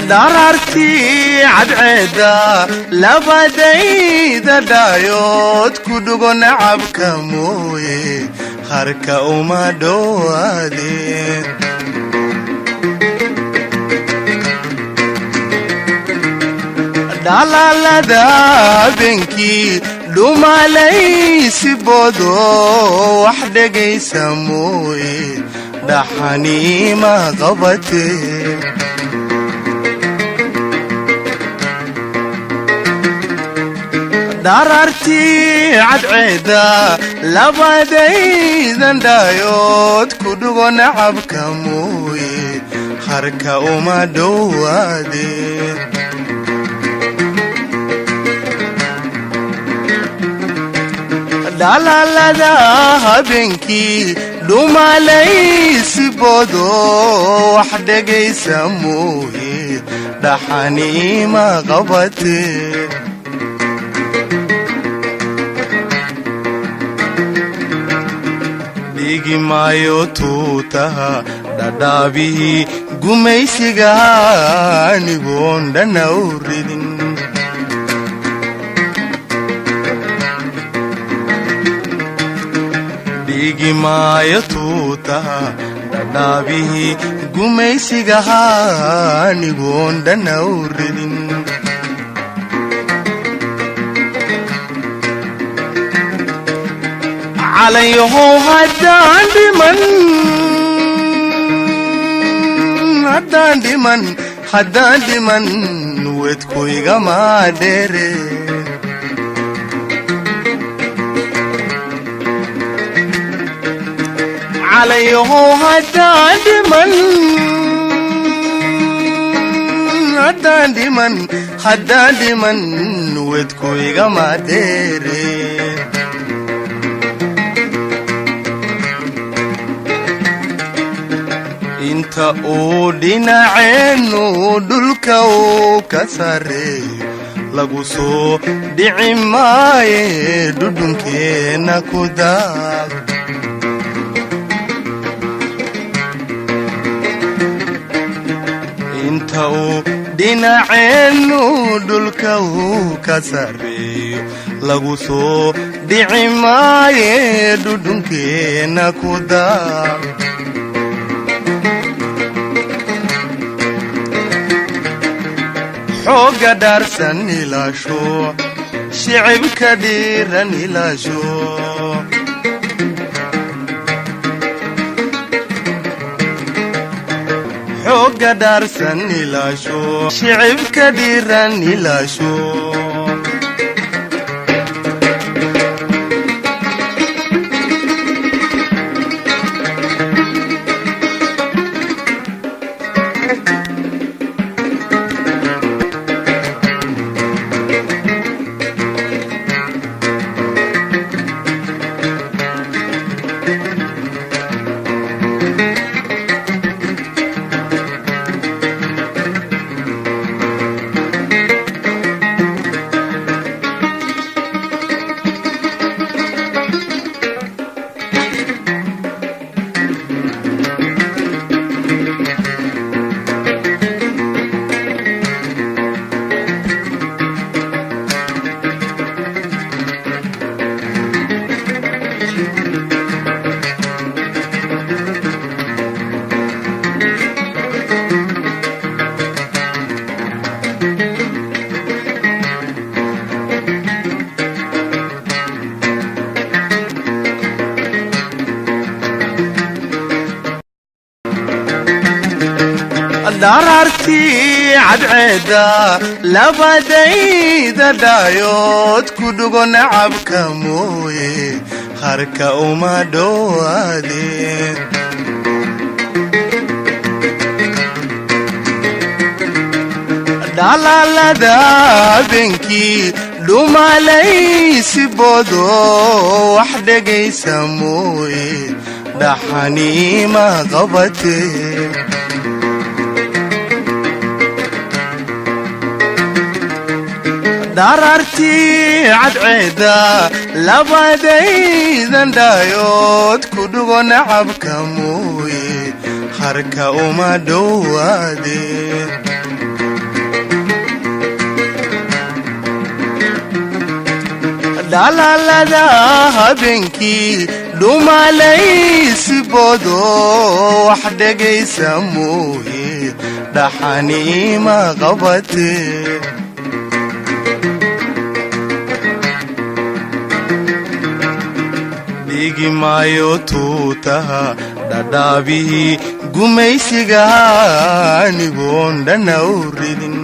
darartii cadceeda labadayda dhaayood ku dhugo nacabka mooye harka uma dhowaadeen dhalaalada habeenkii dhumalaysi boodo wax dhegaysa mooye dhaxaniima qabatee darartii cadceeda labadaydan dhaayood ku dhugo nacabka mooye harka uma dhowaadeen dhalaalada habeenkii dhumalaysi boodo wax dhegaysa mooye dhaxaniima qabatee dhigi maayo tuutaha dhadhaabihii gumaysiga anigoon dhana u ridin dhigi maayo tuutaha dhadhaabihii gumaysiga anigoon dhana u ridin calayahow haddaan dhiman wedkuygama dheere calayahow haddaan dhiman wedkuygama dheere inta uu dhinaceennu dhulka uu ka sarreeyo lagu soo dhici maaye dhudhunkeenna ku daaq inta uu dhinaceennu dhulka uu ka sarreeyo lagu soo dhici maaye dhudhunkeenna ku daaq xooga dhaarsan ilaasho shicibka dhiiran ilaasho xooga dhaarsan ilaasho shicibka dhiiran ilaasho darartii cadceeda labadayda dhaayood ku dhugo nacabka mooye harka uma dhowaadeen dhalaalada habeenkii dhumalaysi boodo wax dhegaysa mooye dhaxaniima qabatee darartii cadceeda labadaydan dhaayood ku dhugo nacabka mooye harka uma dhowaadeen dhalaalada habeenkii dhumalaysibodo wax dhegaysa mooye dhaxaniima qabate dhigi maayo tuutaha dhadhaabihii gumaysiga anigoon dhana u ridin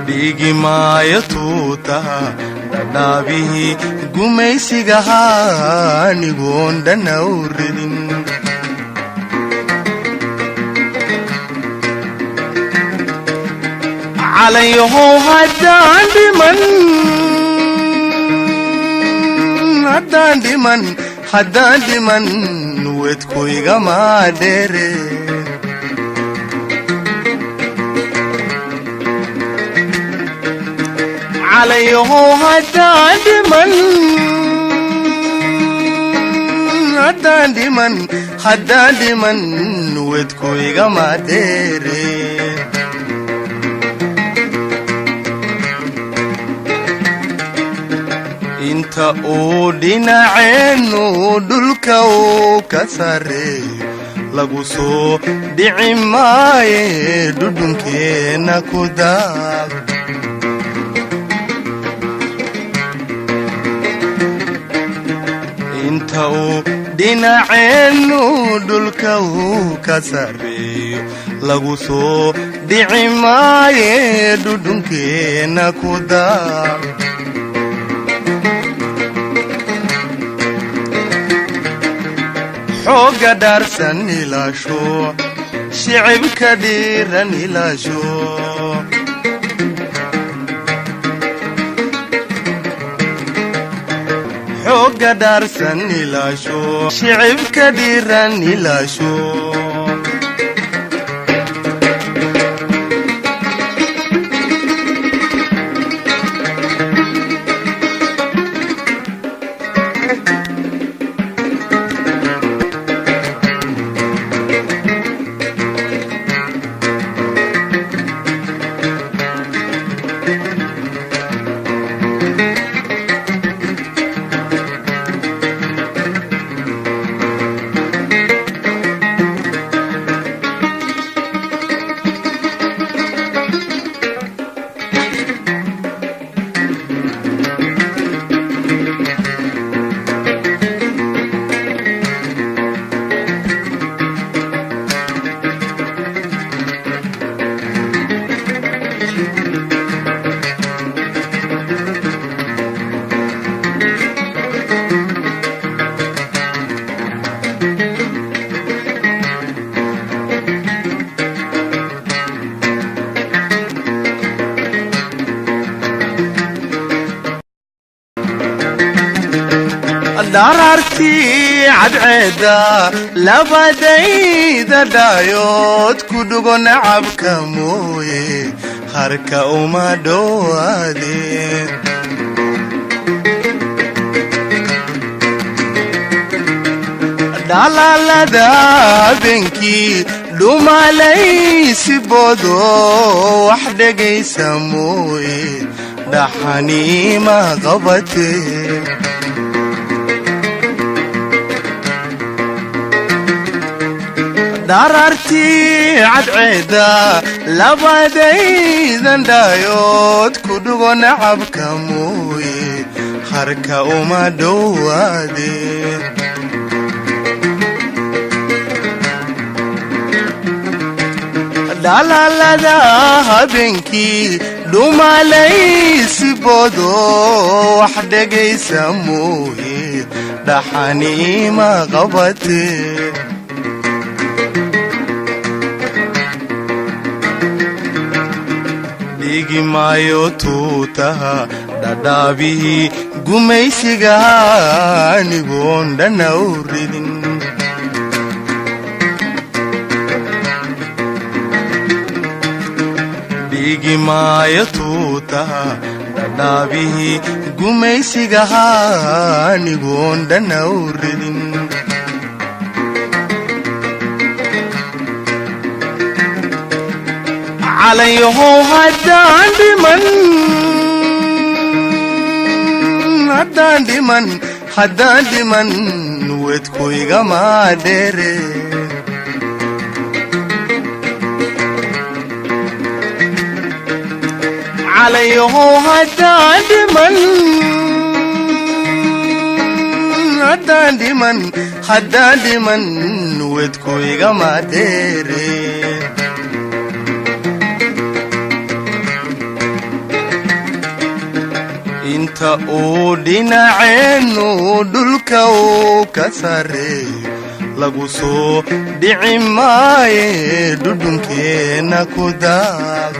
dhigi maayo tuutaha dhadhaabihii gumaysiga anigoon dhana u ridin calayahow haddaan dhiman wedkuygama dheere calayahow haddaan dhiman wedkuygama dheere inta uu dhinaceennu dhulka uu ka sarreeyo lagu soo dhici maaye dhudhunkeenna ku daaq inta uu dhinaceennu dhulka uu ka sarreeyo lagu soo dhici maaye dhudhunkeenna ku daaq xooga dhaarsan ilaasho shicibka dhiiran ilaasho xooga dhaarsan ilaasho shicibka dhiiran ilaasho dharartii cadceeda labadayda dhaayood ku dhugo nacabka mooye harka uma dhowaadeen dhalaalada habeenkii dhumalaysibodo wax dhegaysa mooye dhaxaniima qabate dharartii cadceeda labadaydan dhaayood ku dhugo nacabka mooye harka uma dhowaadeen dhalaalada habeenkii dhumalaysibodo wax dhegaysa mooye dhaxaniima qabate dhigi maayo tuutaha dhadhaabihii gumaysiga anigoon dhana u ridin dhigi maayo tuutaha dhadhaabihii gumaysiga anigoon dhana u ridin calayahow haddaan dhiman wedku igama dheere calayahow haddaan dhiman wedku igama dheere inta uu dhinaceennu dhulka uu ka sarreeyo lagu soo dhici maaye dhudhunkeenna ku daag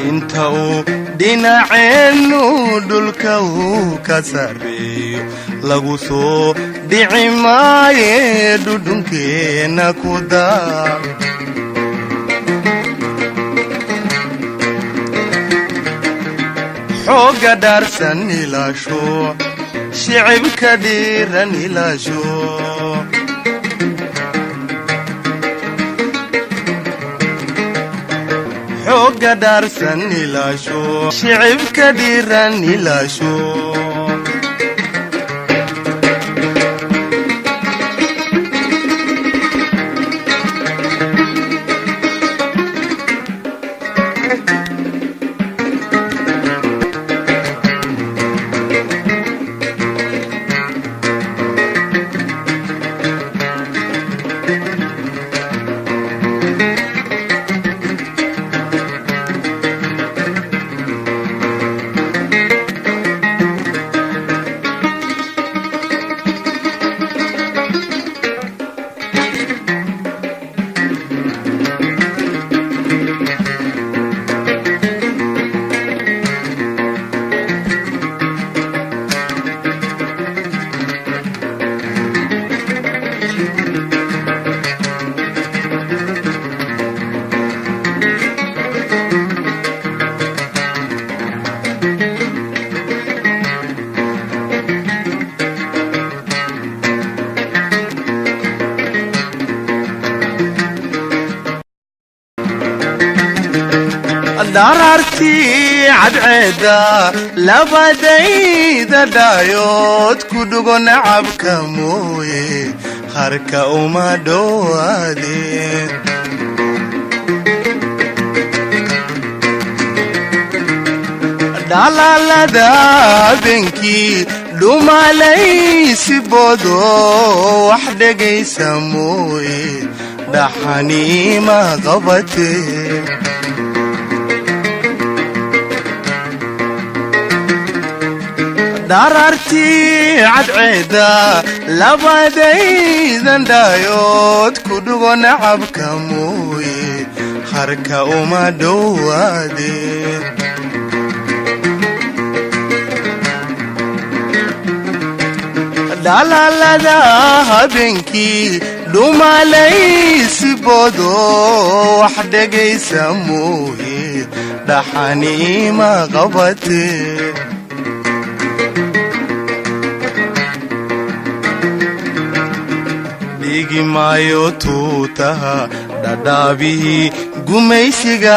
inta uu dhinaceennu dhulka uu ka sarreeyo lagu soo dhici maaye dhudhunkeenna ku daag xooga dhaarsan ilaasho shicibka dhiiran ilaasho xooga dhaarsan ilaasho shicibka dhiiran ilaasho dharartii cadceeda labadayda dhaayood ku dhugo nacabka mooye harka uma dhowaadeen dhalaalada habeenkii dhumalaysi bodo wax dhegaysa mooye dhaxaniima qabatee dharartii cadceeda labadaydan dhaayood ku dhugo nacabka mooye harka uma dhowaadeen dhalaalada habeenkii dhumalaysi bodo wax dhegaysa mooye dhaxaniima qabatee dhigi maayo tuutaha dhadhaabihii gumaysiga